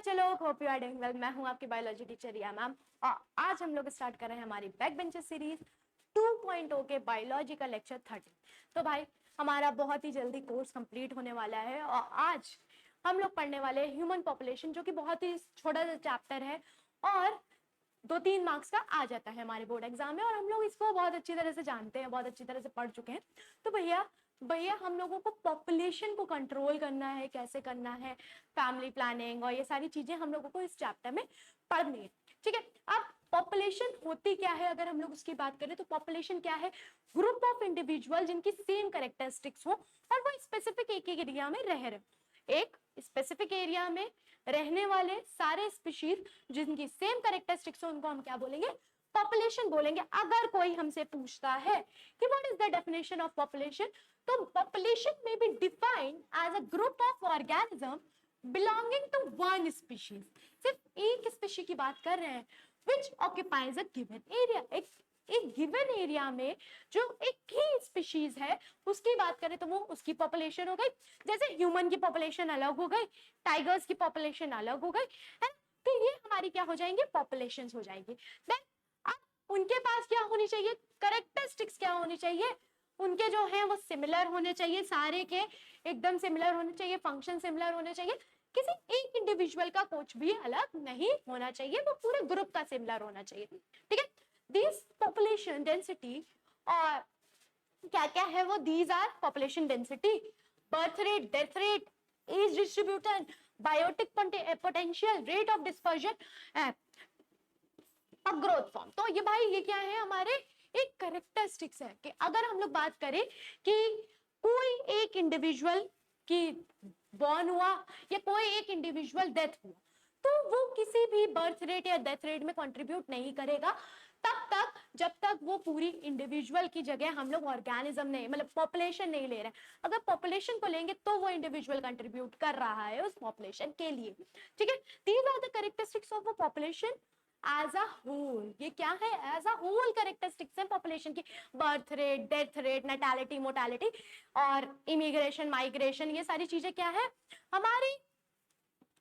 चलो hope you are doing well. मैं हूं आपकी बायोलॉजी टीचर रिया मैम और आज हम लोग स्टार्ट कर रहे हैं हमारी बैक बेंचेस सीरीज 2.0 के बायोलॉजी का लेक्चर 30। तो भाई हमारा बहुत ही जल्दी कोर्स कंप्लीट होने वाला है और आज हम लोग पढ़ने वाले हैं ह्यूमन पॉपुलेशन, जो कि बहुत ही छोटा सा चैप्टर है और 2-3 मार्क्स का आ जाता है हमारे बोर्ड एग्जाम में और हम लोग इसको बहुत अच्छी तरह से जानते हैं, बहुत अच्छी तरह से पढ़ चुके हैं। तो भैया हम लोगों को पॉपुलेशन को कंट्रोल करना है, कैसे करना है, फैमिली प्लानिंग और ये सारी चीजें हम लोगों को इस चैप्टर में पढ़नी है। ठीक है, अब पॉपुलेशन होती क्या है अगर हम लोग उसकी बात करें तो पॉपुलेशन क्या है? ग्रुप ऑफ इंडिविजुअल जिनकी सेम कैरेक्टरिस्टिक्स हो और वो स्पेसिफिक एक एरिया में रह रहे, एक स्पेसिफिक एरिया में रहने वाले सारे स्पीशीज जिनकी सेम कैरेक्टरिस्टिक्स हो, उनको हम क्या बोलेंगे? पॉपुलेशन बोलेंगे। अगर कोई हमसे पूछता है कि what is the definition of population, तो population may be defined as a group of organism belonging to one species. सिर्फ एक स्पीशी की बात कर रहे हैं, which occupies a given area. एक गिवन एरिया में जो एक ही स्पीशीज है उसकी बात करें तो वो उसकी पॉपुलेशन हो गई। जैसे ह्यूमन की पॉपुलेशन अलग हो गई, टाइगर्स की पॉपुलेशन अलग हो गई है, तो ये हमारी क्या हो जाएंगे? पॉपुलेशंस हो जाएंगी। देन अब उनके पास क्या होनी चाहिए? कैरेक्टरिस्टिक्स क्या होनी चाहिए? उनके जो है वो सिमिलर होने चाहिए, सारे के एकदम सिमिलर होने चाहिए, फंक्शन सिमिलर होने चाहिए, किसी एक इंडिविजुअल का कुछ भी अलग नहीं होना चाहिए, वो पूरे ग्रुप का सिमिलर होना चाहिए। ठीक है, दिस पॉपुलेशन डेंसिटी और क्या क्या है वो? These are population density, birth rate, death rate, age distribution, biotic potential, rate of dispersion, growth form. तो ये भाई ये क्या है? हमारे एक कैरेक्टरिस्टिक्स है कि अगर हम लोग बात करें कि कोई एक इंडिविजुअल की बॉर्न हुआ या कोई एक इंडिविजुअल डेथ हुआ, तो वो किसी भी बर्थ रेट या डेथ रेट में कंट्रीब्यूट नहीं करेगा तब तक जब तक वो पूरी इंडिविजुअल की जगह हम लोग ऑर्गेनिज्म नहीं, मतलब पॉपुलेशन नहीं ले रहे हैं। अगर पॉपुलेशन को लेंगे तो वो इंडिविजुअल कंट्रीब्यूट कर रहा है उस पॉपुलेशन के लिए। ठीक है, these are the characteristics of a population as a whole. ये क्या है? एज अ होल कैरेक्टरिस्टिक्स है पॉपुलेशन की। Birth rate, death rate, natality, mortality और इमिग्रेशन, माइग्रेशन, ये सारी चीजें क्या है? हमारी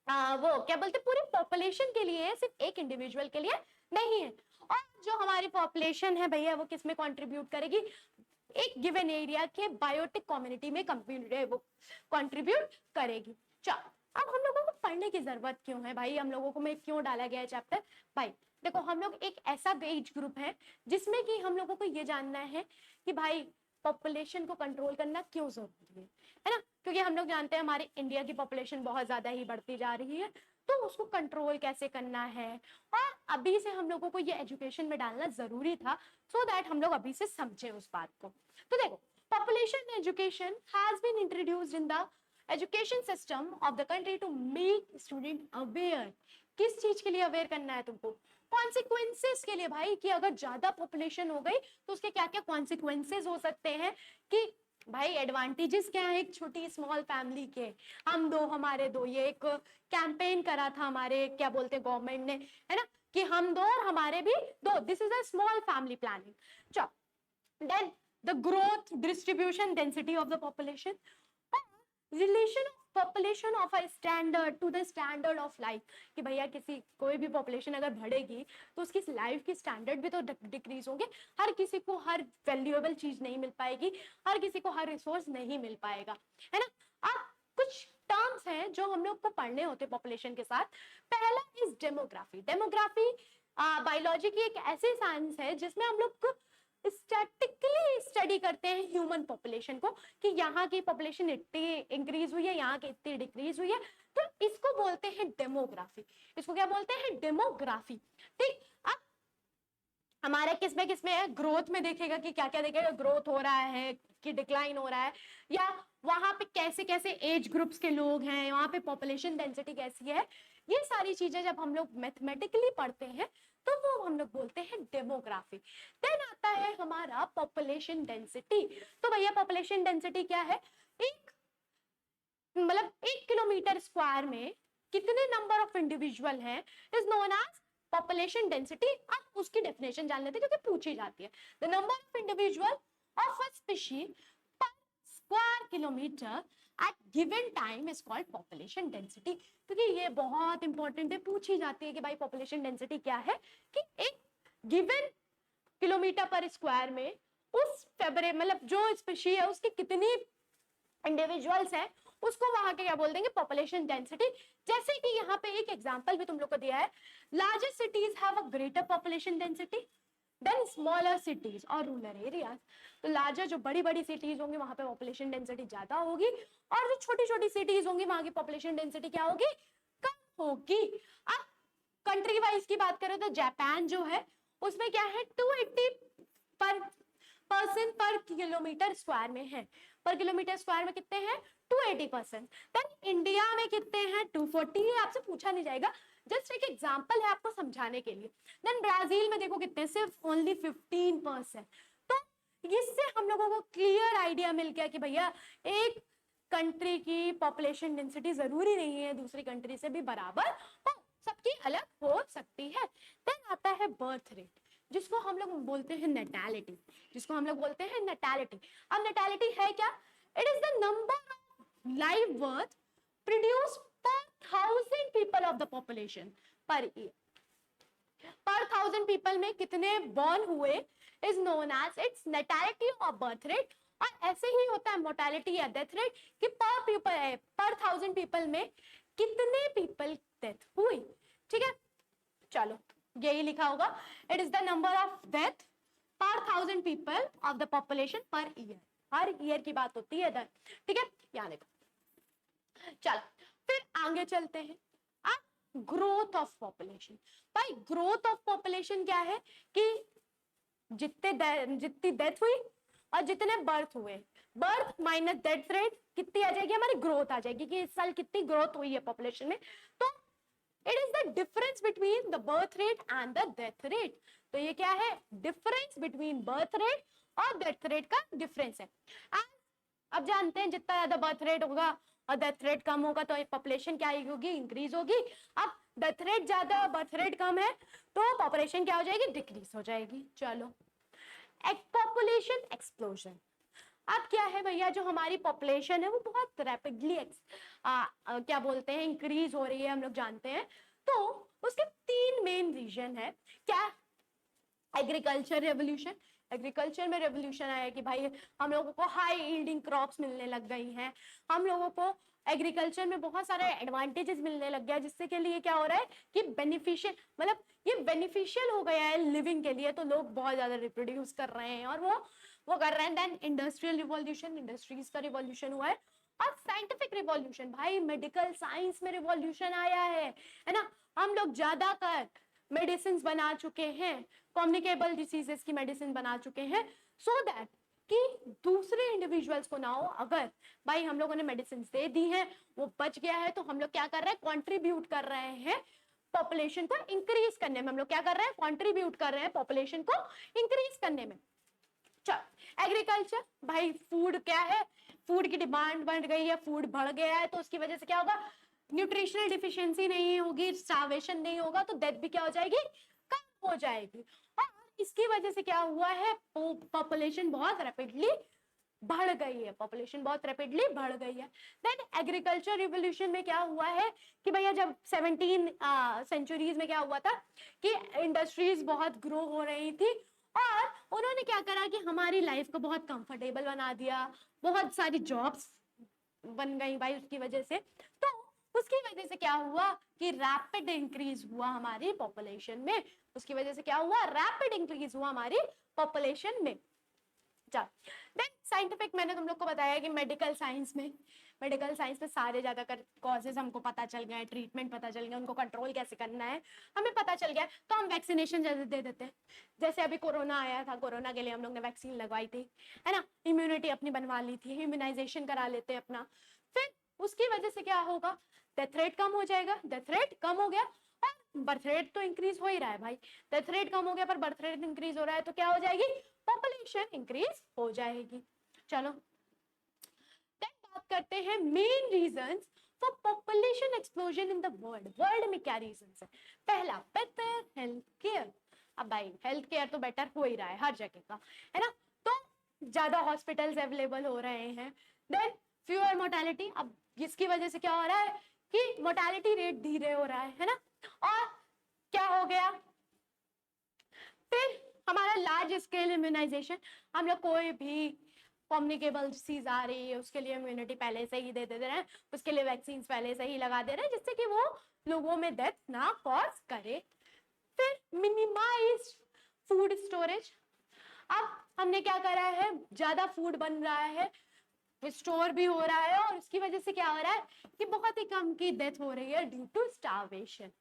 वो क्या बोलते पूरी पॉपुलेशन के लिए है, सिर्फ एक इंडिविजुअल के लिए नहीं है। और जो हमारी पॉपुलेशन है भैया वो किस में कंट्रीब्यूट करेगी? एक गिवन एरिया के बायोटिक कम्युनिटी में वो कंट्रीब्यूट करेगी। चलो, अब हम लोगों को पढ़ने की जरूरत क्यों है भाई? हम लोगों को में क्यों डाला गया है चैप्टर? भाई देखो, हम लोग एक ऐसा एज ग्रुप है जिसमें कि हम लोगों को ये जानना है कि भाई पॉपुलेशन को कंट्रोल करना क्यों जरूरी है ना? क्योंकि हम लोग जानते हैं हमारे इंडिया की पॉपुलेशन बहुत ज्यादा ही बढ़ती जा रही है, तो उसको कंट्रोल कैसे करना है और अभी से हम लोगों को ये एजुकेशन में डालना जरूरी था, सो दैट हम लोग अभी से समझे उस बात को। तो देखो, population education has been introduced in the education system of the country to make student aware. किस चीज के लिए अवेयर करना है तुमको? कॉन्सिक्वेंसेस के लिए भाई, कि अगर ज्यादा पॉपुलेशन हो गई तो उसके क्या क्या कॉन्सिक्वेंसेस हो सकते हैं। कि भाई एडवांटेजेस क्या है एक छोटी स्मॉल फैमिली के? हम दो हमारे दो, ये एक कैंपेन करा था हमारे क्या बोलते गवर्नमेंट ने, है ना, कि हम दो और हमारे भी दो। This is a small family planning. चलो, then the growth, distribution, density of the population, relation of population of a standard to the standard of life. कि भैया किसी कोई भी पॉपुलेशन अगर बढ़ेगी तो उसकी लाइफ की स्टैंडर्ड भी तो डिक्रीज होंगे। हर किसी को हर वैल्यूएबल चीज नहीं मिल पाएगी, हर किसी को हर रिसोर्स नहीं मिल पाएगा, है ना। अब कुछ टर्म्स हैं जो हम लोग को पढ़ने होते पॉपुलेशन के साथ। पहला इज डेमोग्राफी। डेमोग्राफी बायोलॉजी की एक ऐसी साइंस है जिसमें हम लोग को स्टैटिकली स्टडी करते हैं ह्यूमन पॉपुलेशन को, कि यहाँ की पॉपुलेशन इतनी इंक्रीज हुई है, यहाँ की इतनी डिक्रीज हुई है, तो इसको बोलते हैं डेमोग्राफी। इसको क्या बोलते हैं? डेमोग्राफी। ठीक, अब हमारा किसमें है? ग्रोथ में देखेगा कि क्या क्या देखेगा, ग्रोथ हो रहा है कि डिक्लाइन हो रहा है, या वहां पे कैसे कैसे एज ग्रुप्स के लोग हैं, वहां पे पॉपुलेशन डेंसिटी कैसी है। ये सारी चीजें जब हम लोग मैथमेटिकली पढ़ते हैं तो वो हम लोग बोलते हैं डेमोग्राफी। देन आता है हमारा पॉपुलेशन डेंसिटी। तो भैया पॉपुलेशन डेंसिटी क्या है? एक मतलब 1 किलोमीटर स्क्वायर में कितने नंबर ऑफ इंडिविजुअल हैं is known as population density. अब उसकी डेफिनेशन जान लेते हैं क्योंकि पूछी जाती है। The number of individual of a species per square kilometre at given time is called population density, क्योंकि ये बहुत इंपॉर्टेंट है, पूछी जाती है कि भाई पॉपुलेशन डेंसिटी क्या है, कि एक गिवन किलोमीटर पर स्क्वायर में उस मतलब जो स्पीशी है उसकी कितनी इंडिविजुअल्स हैं, उसको वहां के क्या बोल देंगे, पॉपुलेशन डेंसिटी। जैसे कि यहाँ पे एक एग्जांपल भी तुम लोग को दिया है, largest cities have a greater population density than smaller cities और रूरल एरियाज। तो लार्जर जो बड़ी बड़ी सिटीज होंगी वहां पे पॉपुलेशन डेंसिटी ज्यादा होगी, और जो छोटी छोटी सिटीज होंगी वहां की पॉपुलेशन डेंसिटी क्या होगी, कम होगी। अब कंट्री वाइज की बात करें तो जापान जो है उसमें क्या है 280 पर पर्सन पर किलोमीटर स्क्वायर में है, पर किलोमीटर स्क्वायर में कितने हैं 280%। देन इंडिया में कितने हैं 240, ये आपसे पूछा नहीं जाएगा, जस्ट एक एग्जांपल है आपको समझाने के लिए। देन ब्राजील में देखो कितने, सिर्फ ओनली 15%। तो इससे हम लोगों को क्लियर आइडिया मिल गया कि भैया एक कंट्री की पॉपुलेशन डेंसिटी जरूरी नहीं है दूसरी कंट्री से भी बराबर हो, सबकी अलग हो सकती है। देन आता है बर्थ रेट, जिसको हम लोग बोलते हैं नेटैलिटी, जिसको हम लोग बोलते हैं नेटैलिटी। अब नेटैलिटी है क्या, it is the number of live birth produce per 1000 people of the population per year. Per 1000 people में कितने बॉर्न हुए is known as its natality और बर्थ रेट। और ऐसे ही होता है मोर्टेलिटी या डेथ रेट, कि पर पीपल पर 1000 पीपल में कितने पीपल डेथ हुई। ठीक है, चलो यही लिखा होगा, it is the number of death पर 1000 people of the population per year, her year की बात होती है इधर। ठीक है, यहाँ देखो। चलो फिर आगे चलते हैं, ग्रोथ ऑफ पॉपुलेशन। भाई ग्रोथ ऑफ पॉपुलेशन क्या है, कि जितनी डेथ हुई और जितने बर्थ हुए, बर्थ माइनस डेथ रेट कितनी आ जाएगी, हमारी ग्रोथ आ जाएगी, कि इस साल कितनी ग्रोथ हुई है पॉपुलेशन में। तो it is the difference between the birth rate and the death rate. तो ये क्या है, डिफरेंस बिटवीन बर्थ रेट और डेथ रेट का डिफरेंस है। अब जानते हैं जितना ज्यादा बर्थ रेट होगा और डेथ रेट कम होगा तो पॉपुलेशन क्या होगी, इंक्रीज होगी। अब डेथ रेट ज्यादा बर्थ रेट कम है तो पॉपुलेशन क्या हो जाएगी, डिक्रीज हो जाएगी। चलो पॉपुलेशन एक्सप्लोजन। अब क्या है भैया, जो हमारी पॉपुलेशन है वो बहुत रैपिडली क्या बोलते हैं इंक्रीज हो रही है, हम लोग जानते हैं। तो उसके 3 मेन रीजन है। क्या, एग्रीकल्चर रेवोल्यूशन, एग्रीकल्चर में रेवोल्यूशन आया कि भाई हम लोगों को हाई यील्डिंग क्रॉप्स मिलने लग गई हैं, हम लोगों को एग्रीकल्चर में बहुत सारे एडवांटेजेस मिलने लग गया, जिससे के लिए क्या हो रहा है कि बेनिफिशियल, मतलब ये बेनिफिशियल हो गया है लिविंग के लिए, तो लोग बहुत ज्यादा रिप्रोड्यूस कर रहे हैं और वो कर रहे हैं। देन इंडस्ट्रियल रिवॉल्यूशन, इंडस्ट्रीज का रिवॉल्यूशन हुआ है। और साइंटिफिक रिवॉल्यूशन, भाई मेडिकल साइंस में रिवॉल्यूशन आया है ना, हम लोग ज्यादातर मेडिसिन बना चुके हैं, कम्युनिकेबल डिसीजेस की मेडिसिन बना चुके हैं, सो दैट कि दूसरे इंडिविजुअल्स को ना हो। अगर भाई हम लोगों ने मेडिसिन दे दी है, वो बच गया है, तो हम लोग क्या कर रहे हैं, कंट्रीब्यूट कर रहे हैं पॉपुलेशन को इंक्रीज करने में। हम लोग क्या कर रहे हैं, कंट्रीब्यूट कर रहे हैं पॉपुलेशन को इंक्रीज करने में। चलो एग्रीकल्चर, भाई फूड क्या है, फूड की डिमांड बढ़ गई है, फूड बढ़ गया है, तो उसकी वजह से क्या होगा, न्यूट्रिशनल डिफिशियंसी नहीं होगी, स्टार्वेशन नहीं होगा, तो डेथ भी क्या हो जाएगी, कम हो जाएगी। और इसकी वजह से क्या हुआ है, पॉपुलेशन बहुत रैपिडली बढ़ गई है, पॉपुलेशन बहुत रैपिडली बढ़ गई है। देन एग्रीकल्चर रिवोल्यूशन में क्या हुआ है कि भैया जब 17 सेंचुरीज में क्या हुआ था कि इंडस्ट्रीज बहुत ग्रो हो रही थी, और उन्होंने क्या करा कि हमारी लाइफ को बहुत कंफर्टेबल बना दिया, बहुत सारी जॉब्स बन गई भाई उसकी वजह से। तो उसकी वजह से क्या हुआ कि रैपिड इंक्रीज हुआ हमारी पॉपुलेशन में, उसकी वजह से क्या हुआ, रैपिड इंक्रीज हुआ हमारी पॉपुलेशन में। देन साइंटिफिक, मैंने तुम लोग को बताया कि मेडिकल साइंस में सारे ज्यादातर कॉजेज हमको पता चल गए, ट्रीटमेंट पता चल गया, उनको कंट्रोल कैसे करना है हमें पता चल गया, तो हम वैक्सीनेशन दे देते हैं। जैसे अभी कोरोना आया था, कोरोना के लिए हम लोग ने वैक्सीन लगवाई थी, है ना, इम्यूनिटी अपनी बनवा ली थी, इम्यूनाइजेशन करा लेते हैं अपना। फिर उसकी वजह से क्या होगा, डेथ रेट कम हो जाएगा, डेथ रेट कम हो गया और बर्थ रेट तो इंक्रीज हो ही रहा है भाई, डेथ रेट कम हो गया पर बर्थ रेट इंक्रीज हो रहा है, तो क्या हो जाएगी, पॉपुलेशन इंक्रीज हो जाएगी। चलो बात करते हैं main reasons for population explosion in the world. World में क्या रीजंस है, पहला बेटर हेल्थ केयर। अब भाई हेल्थ केयर तो बेटर हो ही रहा है हर जगह का, है ना, तो ज्यादा हॉस्पिटल्स अवेलेबल हो रहे हैं। Then fewer mortality. अब इसकी वजह से क्या हो रहा है कि मोर्टेलिटी रेट धीरे हो रहा है ना। और क्या हो गया फिर हमारा लार्ज स्केल इम्यूनाइजेशन। हम लोग कोई भी कम्युनिकेबल डिसीज आ रही है उसके लिए इम्यूनिटी पहले से ही दे रहे हैं, उसके लिए वैक्सीन पहले से ही लगा दे रहे हैं जिससे कि वो लोगों में डेथ ना कॉज करे। फिर मिनिमाइज फूड स्टोरेज। अब हमने क्या करा है, ज्यादा फूड बन रहा है, स्टोर भी हो रहा है, और उसकी वजह से क्या हो रहा है कि बहुत ही कम की डेथ हो रही है ड्यू टू स्टार्वेशन।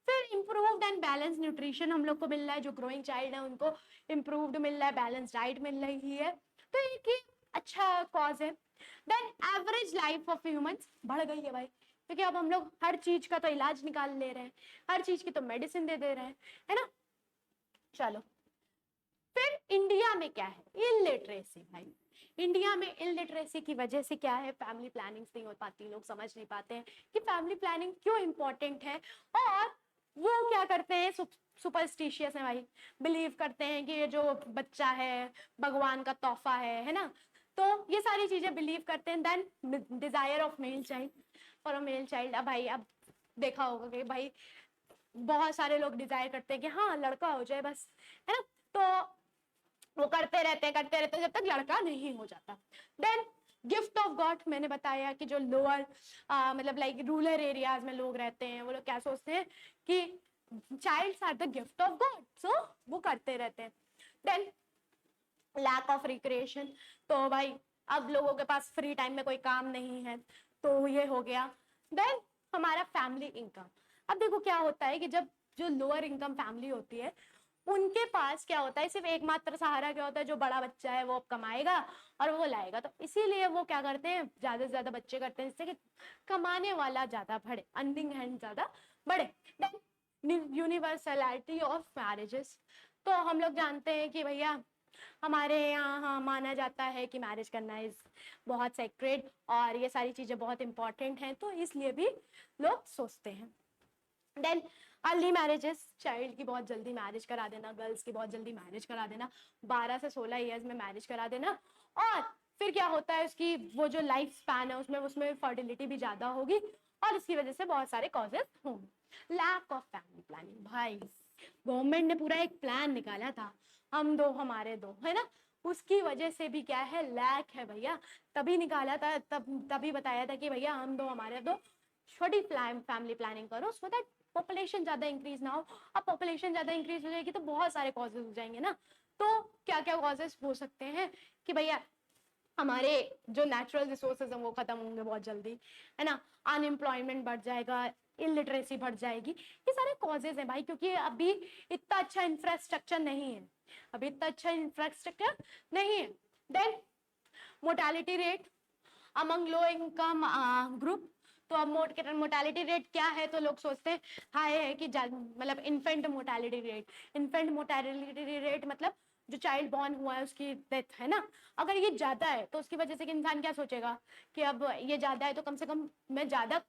फिर इम्प्रूव्ड एंड बैलेंस न्यूट्रिशन हम लोग को मिल रहा है, जो ग्रोइंग चाइल्ड है उनको इम्प्रूव्ड मिल रहा है, बैलेंस डाइट मिल रही है, तो एक ही अच्छा कॉज है। Then average life of humans बढ़ गई है भाई, क्योंकि अब हम लोग हर चीज का तो इलाज निकाल ले रहे हैं, हर चीज की तो मेडिसिन दे रहे हैं, है ना। चलो फिर इंडिया में क्या है, इलिटरेसी भाई। इंडिया में इलिटरेसी की वजह से क्या है, फैमिली प्लानिंग नहीं हो पाती, लोग समझ नहीं पाते हैं कि फैमिली प्लानिंग क्यों इंपॉर्टेंट है, और वो क्या करते हैं, सुपरस्टिशियस है भाई, बिलीव करते हैं कि ये जो बच्चा है भगवान का तोहफा है ना, तो ये सारी चीजें बिलीव करते हैं। Then desire of male child, for a male child. अब भाई अब देखा होगा कि भाई बहुत सारे लोग डिजायर करते हैं कि हाँ लड़का हो जाए बस, है ना, तो वो करते रहते जब तक लड़का नहीं हो जाता। देन गिफ्ट ऑफ गॉड, मैंने बताया कि जो लोअर मतलब लाइक रूरल एरियाज में लोग रहते हैं वो लोग क्या सोचते हैं कि childs are the gift of god, so वो करते रहते हैं। देन लैक ऑफ रिक्रिएशन, तो भाई अब लोगों के पास फ्री टाइम में कोई काम नहीं है तो ये हो गया। देन हमारा फैमिली इनकम। अब देखो क्या होता है कि जब जो लोअर इनकम फैमिली होती है उनके पास क्या होता है, सिर्फ एकमात्र सहारा क्या होता है, जो बड़ा बच्चा है वो अब कमाएगा और वो लाएगा, तो इसीलिए वो क्या करते हैं ज्यादा से ज्यादा बच्चे करते हैं जिससे कि कमाने वाला ज्यादा बढ़े, अर्निंग हैंड ज्यादा बढ़े। यूनिवर्सलिटी ऑफ मैरिजेस, तो हम लोग जानते हैं कि भैया हमारे यहाँ माना जाता है कि मैरिज करना इज बहुत सेक्रेड और ये सारी चीजें बहुत इंपॉर्टेंट हैं, तो इसलिए भी लोग सोचते हैं। देन अर्ली मैरिजेस, चाइल्ड की बहुत जल्दी मैरिज करा देना, गर्ल्स की बहुत जल्दी मैरिज करा देना, 12 से 16 ईयर्स में मैरिज करा देना, और फिर क्या होता है उसकी वो जो लाइफ स्पैन है उसमें उसमें फर्टिलिटी भी ज्यादा होगी और इसकी वजह से बहुत सारे कॉजेज होंगे। लैक ऑफ फैमिली प्लानिंग, भाई गवर्नमेंट ने पूरा एक प्लान निकाला था हम दो हमारे दो, है ना, उसकी वजह से भी क्या है लैक है भैया, तभी निकाला था, तभी बताया था कि भैया हम दो हमारे दो, छोटी फैमिली प्लानिंग करो सो दैट पॉपुलेशन ज्यादा इंक्रीज ना हो। अब पॉपुलेशन ज्यादा इंक्रीज हो जाएगी तो बहुत सारे कॉजेज हो जाएंगे ना, तो क्या क्या कॉजेज हो सकते हैं कि भैया हमारे जो नेचुरल रिसोर्सेज हैं वो खत्म होंगे बहुत जल्दी, है ना, अनएम्प्लॉयमेंट बढ़ जाएगा, इलिटरेसी बढ़ जाएगी, ये सारे कॉजेज हैं भाई, क्योंकि अभी इतना अच्छा इंफ्रास्ट्रक्चर नहीं है, अभी इतना अच्छा इंफ्रास्ट्रक्चर नहीं है। Then mortality rate among low income group, तो अब मोर्टेलिटी रेट क्या है, तो लोग सोचते हैं हाई है कि मतलब infant mortality rate, infant mortality rate मतलब जो चाइल्ड बॉर्न हुआ है उसकी डेथ, है ना, अगर ये ज्यादा है तो उसकी वजह से कि इंसान क्या सोचेगा कि अब ये ज्यादा है तो कम से कम मैं ज्यादा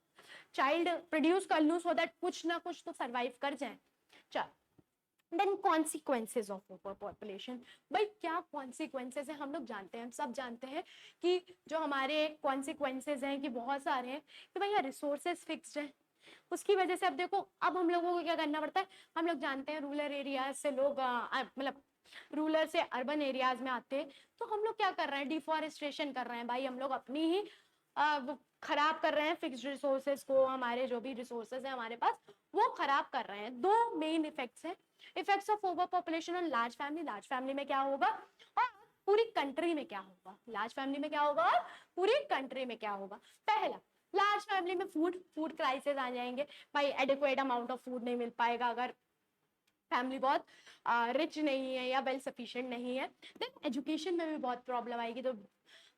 चाइल्ड प्रोड्यूस कर लूं सो दैट कुछ ना कुछ तो सरवाइव कर जाए। चल then consequences of over population, भाई क्या कॉन्सिक्वेंसेज है हम लोग जानते हैं, हम सब जानते हैं कि जो हमारे कॉन्सिक्वेंसेज हैं कि बहुत सारे हैं कि भैया रिसोर्सेज फिक्स्ड है, उसकी वजह से अब देखो अब हम लोगों को क्या करना पड़ता है, हम लोग जानते हैं रूरल एरियाज से लोग मतलब रूरल से अर्बन एरियाज में आते हैं, तो हम लोग क्या कर रहे हैं डिफॉरेस्टेशन कर रहे हैं भाई, हम लोग अपनी ही खराब कर रहे हैं फिक्स्ड रिसोर्सेज को, हमारे जो भी रिसोर्सेज है हमारे पास वो खराब कर रहे हैं। दो मेन इफेक्ट्स हैं, effects of over population on large family, large family में क्या होगा और पूरी कंट्री में क्या होगा, लार्ज फैमिली में क्या होगा और पूरी कंट्री में क्या होगा। पहला, लार्ज फैमिली में फूड क्राइसिस आ जाएंगे भाई, एडिक्वेट अमाउंट ऑफ फूड नहीं मिल पाएगा अगर फैमिली बहुत रिच नहीं है या वेल सफिशिएंट नहीं है। देन एजुकेशन में भी बहुत प्रॉब्लम आएगी, तो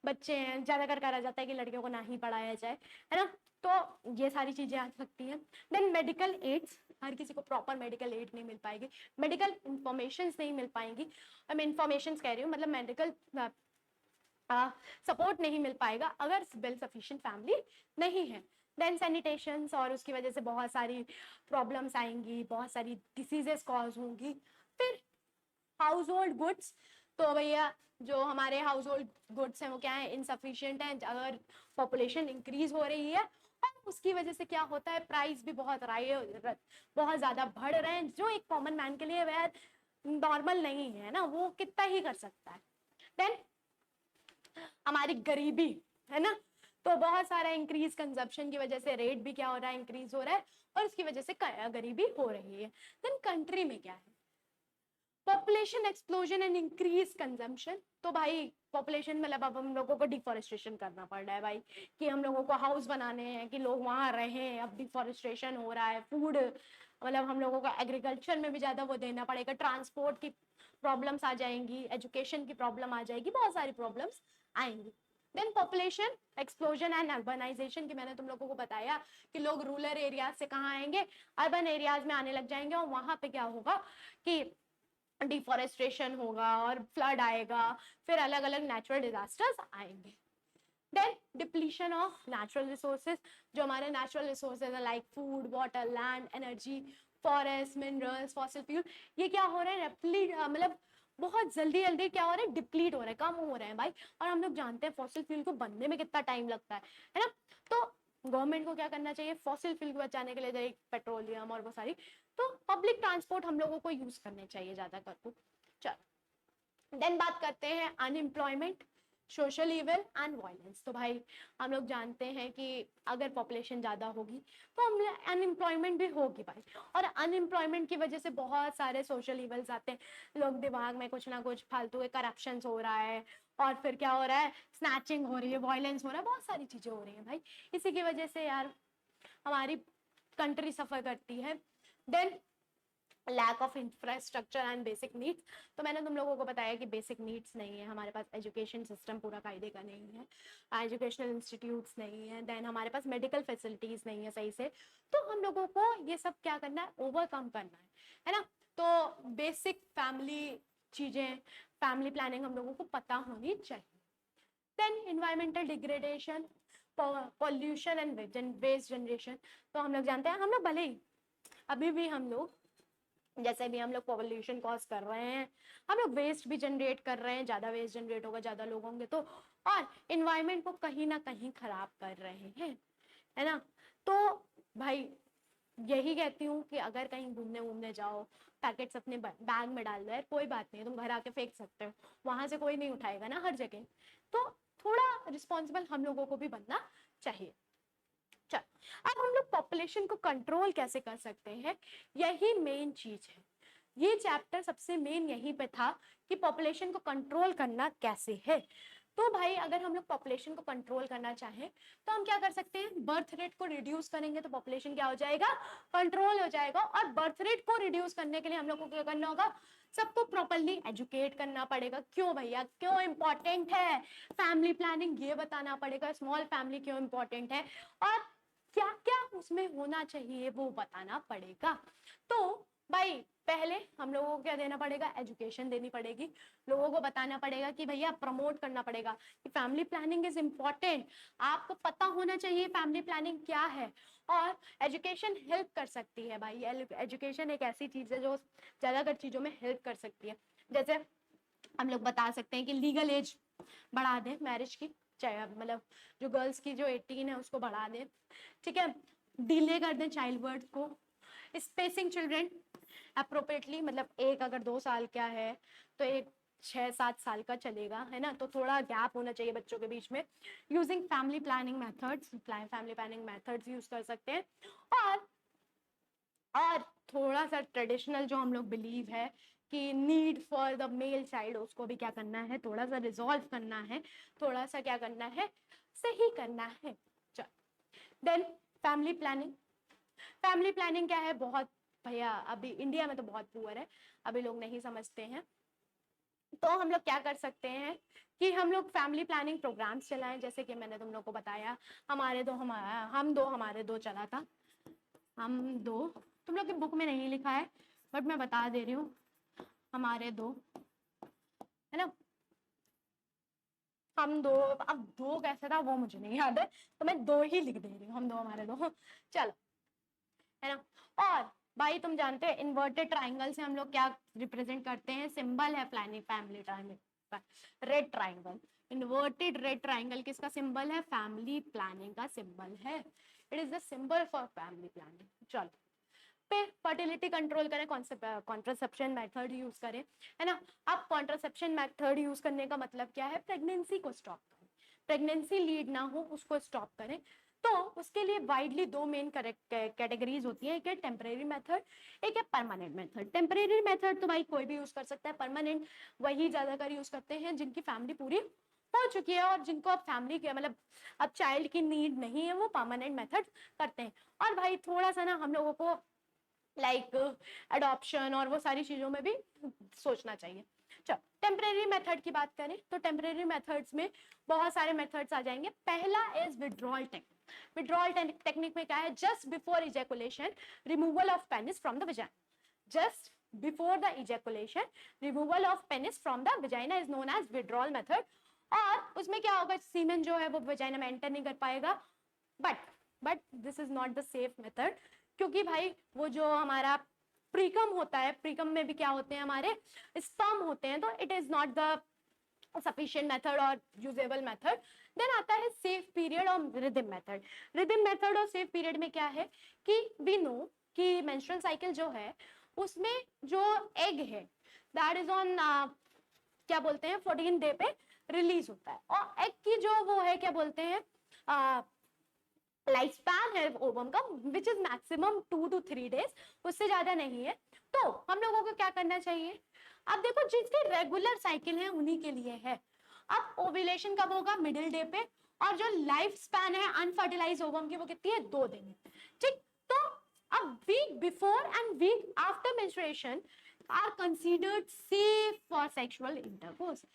बच्चे हैं ज्यादातर करा जाता है कि लड़कियों को ना ही पढ़ाया जाए, है ना, तो ये सारी चीजें आ सकती हैं। देन मेडिकल एड्स, हर किसी को प्रॉपर मेडिकल एड नहीं मिल पाएगी, मेडिकल इंफॉर्मेशन नहीं मिल पाएंगी, मैं इंफॉर्मेशन कह रही हूँ मतलब मेडिकल सपोर्ट नहीं मिल पाएगा अगर वेल सफिशिएंट फैमिली नहीं है। देन सैनिटेशन, और उसकी वजह से बहुत सारी प्रॉब्लम्स आएंगी, बहुत सारी डिसीजेस कॉज होंगी। फिर हाउस होल्ड गुड्स, तो भैया जो हमारे हाउस होल्ड गुड्स हैं वो क्या है, इनसफिशियंट है। अगर पॉपुलेशन इंक्रीज हो रही है और उसकी वजह से क्या होता है, प्राइस भी बहुत बहुत ज्यादा बढ़ रहे हैं, जो एक कॉमन मैन के लिए वह नॉर्मल नहीं है ना, वो कितना ही कर सकता है। देन हमारी गरीबी है ना, तो बहुत सारा इंक्रीज कंजप्शन की वजह से रेट भी क्या हो रहा है, इंक्रीज हो रहा है, और उसकी वजह से गरीबी हो रही है। देन कंट्री में क्या है, population explosion and increase consumption. तो भाई पॉपुलेशन मतलब अब हम लोगों को डिफॉरेस्टेशन करना पड़ रहा है भाई, कि हम लोगों को हाउस बनाने हैं कि लोग वहां रहें, अब डिफॉरेस्टेशन हो रहा है, फूड मतलब हम लोगों को एग्रीकल्चर में भी ज्यादा वो देना पड़ेगा, ट्रांसपोर्ट की प्रॉब्लम्स आ जाएंगी, एजुकेशन की प्रॉब्लम आ जाएगी, बहुत सारी प्रॉब्लम्स आएंगी। Then population explosion and urbanisation की मैंने तुम लोगों को बताया कि लोग रूरल एरियाज से कहाँ आएंगे, अर्बन एरियाज में आने लग जाएंगे, और वहां पे क्या होगा कि डिफॉरेस्टेशन होगा और फ्लड आएगा, फिर अलग अलग नेचुरल डिजास्टर्स आएंगे। Then depletion of natural resources, जो हमारे नेचुरल रिसोर्सेज है like food, water, land, energy, forest, minerals, fossil fuel, ये क्या हो रहे हैं, मतलब बहुत जल्दी जल्दी क्या हो रहा है, डिप्लीट हो रहे हैं, कम हो रहे हैं भाई। और हम लोग जानते हैं फॉसिल फ्यूल को बनने में कितना टाइम लगता है ना। तो गवर्नमेंट को क्या करना चाहिए, फॉसिल फ्यूल को बचाने के लिए पेट्रोलियम और वो सारी, तो पब्लिक ट्रांसपोर्ट हम लोगों को यूज करने चाहिए ज्यादा कर। चलो देन बात करते हैं unemployment, social evil and violence. तो भाई हम लोग जानते हैं कि अगर पॉपुलेशन ज़्यादा होगी तो हम अनएम्प्लॉयमेंट भी होगी भाई, और अनएम्प्लॉयमेंट की वजह से बहुत सारे सोशल इवल्स आते हैं, लोग दिमाग में कुछ ना कुछ फालतू के करप्शन हो रहा है, और फिर क्या हो रहा है, स्नैचिंग हो रही है, वायलेंस हो रहा है, बहुत सारी चीज़ें हो रही हैं भाई। इसी की वजह से यार हमारी कंट्री सफ़र करती है। Then lack of infrastructure and basic needs. तो मैंने तुम लोगों को बताया कि बेसिक नीड्स नहीं है हमारे पास, एजुकेशन सिस्टम पूरा कायदे का नहीं है, एजुकेशनल इंस्टीट्यूट्स नहीं है, देन हमारे पास मेडिकल फैसिलिटीज नहीं है सही से। तो हम लोगों को ये सब क्या करना है, ओवरकम करना है ना। तो बेसिक फैमिली चीजें, फैमिली प्लानिंग हम लोगों को पता होनी चाहिए। Then environmental degradation, pollution and waste generation. तो हम लोग जानते हैं, हम लोग भले ही अभी भी हम लोग जैसे भी हम लोग पॉपुलेशन कॉज कर रहे हैं, हम लोग वेस्ट भी जनरेट कर रहे हैं, ज्यादा वेस्ट जनरेट होगा, ज्यादा लोग होंगे तो, और इन्वायरमेंट को कहीं ना कहीं खराब कर रहे हैं, है ना। तो भाई यही कहती हूँ कि अगर कहीं घूमने घूमने जाओ, पैकेट्स अपने बैग में डाल दो यार, कोई बात नहीं, तुम घर आके फेंक सकते हो, वहां से कोई नहीं उठाएगा ना हर जगह। तो थोड़ा रिस्पॉन्सिबल हम लोगों को भी बनना चाहिए। चल अब हम लोग पॉपुलेशन को कंट्रोल कैसे कर सकते हैं, यही मेन चीज है। ये चैप्टर सबसे मेन यहीं पे था कि पॉपुलेशन को कंट्रोल करना कैसे है। तो भाई अगर हम लोग पॉपुलेशन को कंट्रोल करना चाहें तो हम क्या कर सकते हैं, बर्थ रेट को रिड्यूस करेंगे तो पॉपुलेशन क्या हो जाएगा, कंट्रोल हो जाएगा। और बर्थ रेट को रिड्यूस करने के लिए हम लोग को क्या करना होगा, सबको प्रॉपरली एजुकेट करना पड़ेगा। क्यों भैया, क्यों इंपॉर्टेंट है फैमिली प्लानिंग, ये बताना पड़ेगा, स्मॉल फैमिली क्यों इंपॉर्टेंट है, और क्या क्या उसमें होना चाहिए वो बताना पड़ेगा। तो भाई पहले हम लोगों को क्या देना पड़ेगा, एजुकेशन देनी पड़ेगी, लोगों को बताना पड़ेगा कि भैया प्रमोट करना पड़ेगा कि फैमिली प्लानिंग इज इम्पॉर्टेंट, आपको पता होना चाहिए फैमिली प्लानिंग क्या है। और एजुकेशन हेल्प कर सकती है भाई, एजुकेशन एक ऐसी चीज है जो ज्यादातर चीजों में हेल्प कर सकती है। जैसे हम लोग बता सकते हैं कि लीगल एज बढ़ा दें मैरिज की, चाहे मतलब जो गर्ल्स की जो 18 है उसको बढ़ा दें, ठीक है, डिले कर दें चाइल्ड बर्थ को, स्पेसिंग चिल्ड्रन अप्रोप्रिएटली, मतलब एक अगर 2 साल क्या है तो एक 6-7 साल का चलेगा, है ना, तो थोड़ा गैप होना चाहिए बच्चों के बीच में। Using family planning methods, family planning methods use कर सकते हैं। और थोड़ा सा ट्रेडिशनल जो हम लोग बिलीव है कि need for the male child, उसको भी क्या करना है, थोड़ा सा रिजॉल्व करना है, थोड़ा सा क्या करना है, सही करना है। चल then family planning, family planning क्या है, बहुत भैया अभी इंडिया में तो बहुत पुअर है, अभी लोग नहीं समझते हैं। तो हम लोग क्या कर सकते हैं कि हम लोग फैमिली प्लानिंग प्रोग्राम्स चलाएं, जैसे कि मैंने तुम लोग को बताया, हमारे दो चला था, हम दो, तुम लोग की बुक में नहीं लिखा है बट मैं बता दे रही हूँ, हमारे दो, है ना, हम दो, अब दो कैसे था वो मुझे नहीं याद है, तो मैं दो ही लिख दे रही हूँ, हम दो हमारे दो, चलो, है ना। और भाई तुम जानते हो इन्वर्टेड ट्राइंगल से हम लोग क्या रिप्रेजेंट करते हैं, सिंबल है family triangle, red triangle, inverted red triangle किसका सिंबल है, फैमिली प्लानिंग का सिंबल है, it is the symbol for family planning. चलो पे फर्टिलिटी कंट्रोल करें, कॉन्ट्रासेप्शन मेथड यूज करें, है ना। अब कॉन्ट्रासेप्शन मेथड यूज करने का मतलब क्या है, प्रेगनेंसी को स्टॉप करें, प्रेगनेंसी लीड ना हो उसको स्टॉप करें। तो उसके लिए वाइडली दो मेन कैटेगरीज होती है, एक है टेम्परेरी मेथड, एक है परमानेंट मेथड। टेम्परेरी मेथड तो भाई कोई भी यूज कर सकता है, परमानेंट वही ज्यादातर यूज करते हैं जिनकी फैमिली पूरी हो चुकी है और जिनको अब फैमिली के मतलब अब चाइल्ड की नीड नहीं है, वो परमानेंट मेथड करते हैं। और भाई थोड़ा सा ना हम लोगों को लाइक अडॉप्शन और वो सारी चीजों में भी सोचना चाहिए। चलो टेम्परेरी मेथड की बात करें तो टेम्परेरी मेथड्स में बहुत सारे मेथड्स आ जाएंगे। पहला is withdrawal technique. Withdrawal technique में क्या है, just before ejaculation removal of penis from the vagina, just before the ejaculation removal of penis from the vagina is known as withdrawal method. और उसमें क्या होगा, सीमेन जो है वो वजाइना में एंटर नहीं कर पाएगा, but this is not the safe method, क्योंकि भाई वो जो हमारा प्रीकम होता है, प्रीकम में भी क्या होते हैं, हमारे स्पर्म होते हैं, तो it is not the sufficient method और यूजेबल मेथड। देन आता है सेफ पीरियड और रिदम मेथड। रिदम मेथड और सेफ पीरियड में क्या है कि वी नो कि मेंस्ट्रुअल साइकिल जो है उसमें जो एग है दैट इज ऑन क्या बोलते हैं 14 डे पे रिलीज होता है, और एग की जो वो है क्या बोलते हैं लाइफ स्पैन है ओवम का which is maximum 2 to 3 days, उससे ज्यादा नहीं है। तो हम लोगों को क्या करना चाहिए, अब देखो जिसकी रेगुलर साइकिल है उन्हीं के लिए है। अब ओव्यूलेशन कब होगा, मिडिल डे पे, और जो लाइफ स्पैन है अनफर्टिलाइज ओवम की वो कितनी है, 2 दिन है, ठीक। तो अब week before and week after menstruation are considered safe for sexual intercourse.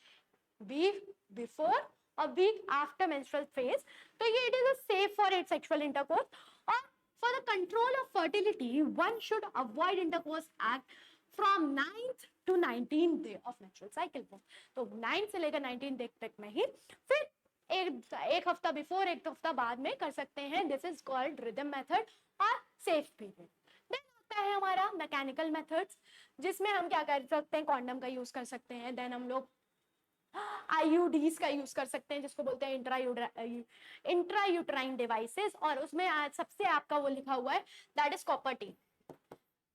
Week before और वीक आफ्टर मेंस्ट्रुअल फेज, तो ये it is a safe for it sexual intercourse. और for the control of fertility one should avoid intercourse act from 9th to 19th day of menstrual cycle. तो 9 से लेकर 19 day तक में ही, फिर एक हफ्ता बिफोर एक हफ्ता बाद में कर सकते हैं, this is called rhythm method और सेफ पीरियड। देन आता है हमारा मैकेनिकल मेथड्स, जिसमें हम क्या कर सकते हैं, कॉन्डम का यूज कर सकते हैं, देन हम लोग आईयूडीज का यूज कर सकते हैं जिसको बोलते हैं इंट्रायूट्राइन डिवाइसेस, और उसमें आज सबसे आपका वो लिखा हुआ है that is copper T,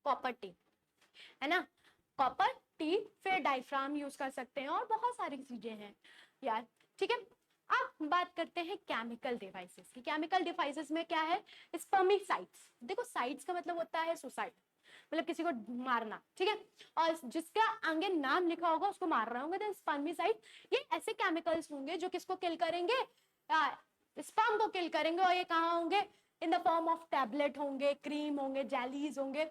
copper T है ना, कॉपर टी। फिर डायफ्राम यूज कर सकते हैं और बहुत सारी चीजें हैं यार, ठीक है। अब बात करते हैं केमिकल डिवाइसेस की। केमिकल डिवाइसेस में क्या है, स्पर्मिसाइड्स। देखो साइड्स का मतलब होता है सुसाइड, मतलब किसी को मारना, ठीक है, और जिसका आगे नाम लिखा होगा उसको मार रहे होंगे, तो स्पर्मिसाइड ये ऐसे केमिकल्स होंगे जो किसको किल करेंगे, स्पर्म को किल करेंगे, और ये कहाँ होंगे, in the form of tablet होंगे, क्रीम होंगे, जेलीज होंगे,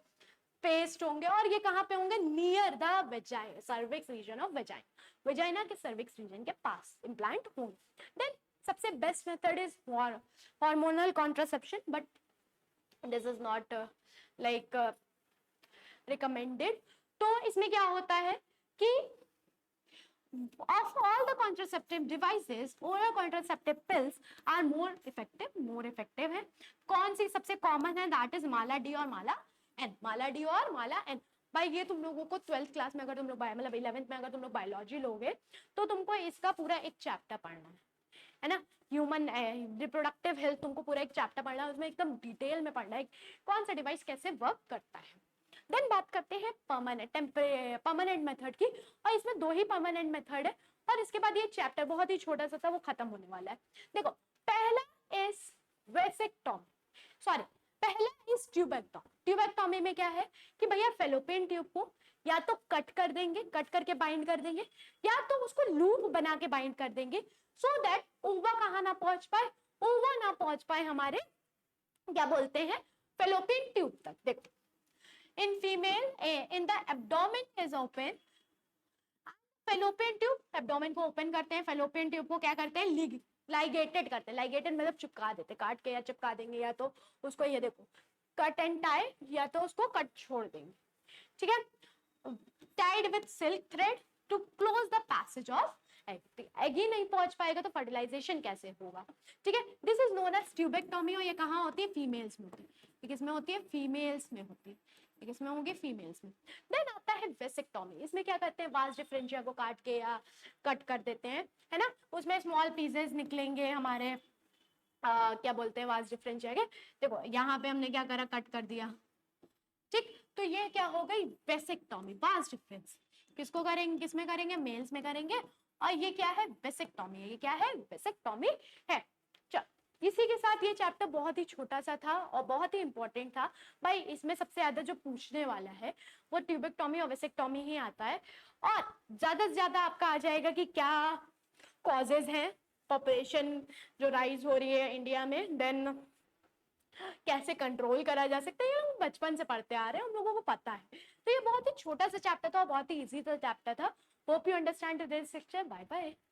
पेस्ट होंगे, और ये कहाँ पे होंगे, near the vagina, cervix region of vagina, vagina के सर्विक्स रीजन के पास इम्प्लांट होंगे। देन सबसे best method is hormonal contraception, but this is not like recommended. तो इसमें क्या होता है कि of all the contraceptive devices oral contraceptive pills are more effective है। कौन सी सबसे कॉमन है, दैट इज माला डी और माला एन, माला डी और माला एन। भाई ये तुम लोगों को 12th क्लास में अगर तुम लोग मतलब 11th में अगर तुम लोग बायोलॉजी लोगे तो तुमको इसका पूरा एक चैप्टर पढ़ना है ना, ह्यूमन रिप्रोडक्टिव हेल्थ, तुमको पूरा एक चैप्टर पढ़ना है, उसमें एकदम डिटेल में पढ़ना है कौन सा डिवाइस कैसे वर्क करता है। देन बात करते हैं परमानेंट मेथड की, और इसमें 2 ही परमानेंट मेथड है, और इसके बाद ये चैप्टर बहुत ही छोटा सा था वो खत्म होने वाला है। देखो पहला इज वेसेक्टॉमी, सॉरी पहला इज ट्यूबेक्टॉमी। ट्यूबेक्टॉमी में क्या है कि भैया फेलोपियन ट्यूब को या तो कट कर देंगे, कट करके बाइंड कर देंगे, या तो उसको लूप बना के बाइंड कर देंगे, सो दैट ओवा कहाँ ना पहुंच पाए, ओवा ना पहुंच पाए हमारे क्या बोलते हैं फेलोपियन ट्यूब तक। देखो in female in the abdomen is open, fallopian tube, abdomen को ओपन करते हैं, फेलोपियन ट्यूब को क्या करते हैं लाइगेटेड करते हैं, लाइगेटेड मतलब चिपका देते, काट के या चिपका देंगे, या तो उसको ये देखो कट एंड टाई, या तो उसको कट छोड़ देंगे, ठीक है, tied with silk thread to close the passage of egg. Egg ही नहीं पहुंच पाएगा तो फर्टिलाइजेशन कैसे होगा, ठीक है। This is known as tubectomy, और ये कहाँ होती है, फीमेल्स में होती है, किसमें होती है, फीमेल्स में होती है। इसमें होंगे फीमेल्स में। देन आता है वेसेक्टोमी, इसमें क्या करते हैं, वास डिफरेंशिया को काट के या कट कर देते हैं, है ना, उसमें स्मॉल पीसेस निकलेंगे हमारे क्या बोलते हैं वास डिफरेंशिया के। देखो यहाँ पे हमने क्या करा, कट कर दिया, ठीक, तो ये क्या हो गई वेसेक्टोमी, वास डिफरेंस। किसको करेंगे, किसमें करेंगे, मेल्स में करेंगे, और ये क्या है वेसेक्टोमी, ये क्या है वेसेक्टोमी है। इसी के साथ ये चैप्टर बहुत ही छोटा सा था और बहुत ही इंपॉर्टेंट था भाई। इसमें सबसे ज्यादा जो पूछने वाला है वो ट्यूबेक्टोमी और वेसेक्टोमी ही आता है, और ज्यादा से ज्यादा आपका आ जाएगा कि क्या कॉजेज हैं, पॉपुलेशन जो राइज हो रही है इंडिया में, देन कैसे कंट्रोल करा जा सकता है, ये हम बचपन से पढ़ते आ रहे हैं, हम लोगों को पता है। तो ये बहुत ही छोटा सा चैप्टर था और बहुत ही इजी सा चैप्टर था। Hope you understand this lecture. Bye bye.